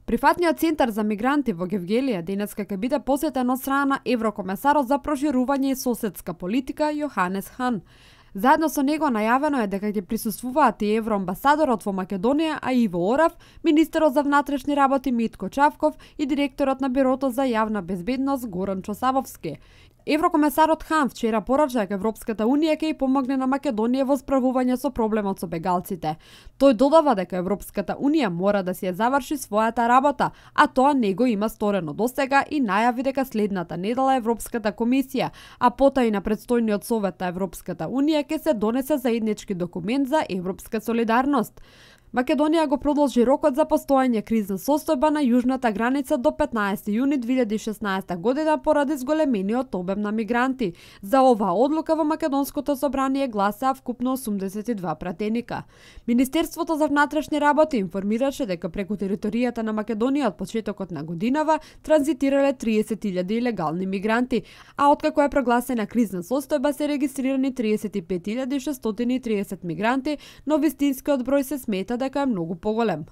Прифатниот центар за мигранти во Гевгелија денеска ќе биде посетен од страна на еврокомесарот за проширување и соседска политика Јоханес Хан. Заедно со него најавено е дека ќе присуствуваат и евроамбасадорот во Македонија, а Иво Орав, министерот за внатрешни работи Митко Чавков и директорот на Бирото за јавна безбедност Горан Чосавовски. Еврокомесарот Хан вчера порача дека Европската унија ќе ја помогне на Македонија во справување со проблемот со бегалците. Тој додава дека Европската унија мора да си ја заврши својата работа, а тоа не го има сторено досега и најави дека следната недела Европската комисија, а потоа и на предстојниот совет на Европската унија ќе се донесе заеднички документ за европска солидарност. Македонија го продолжи рокот за постојање кризна состојба на јужната граница до 15 јуни 2016 година поради зголемениот обем на мигранти. За оваа одлука во Македонското собрание гласаа вкупно 82 пратеника. Министерството за внатрешни работи информираше дека преку територијата на Македонија од почетокот на годинава транзитирале 30.000 илегални мигранти, а откако е прогласена кризна состојба се регистрирани 35.630 мигранти, но вистинскиот број се смета дека е многу поголем.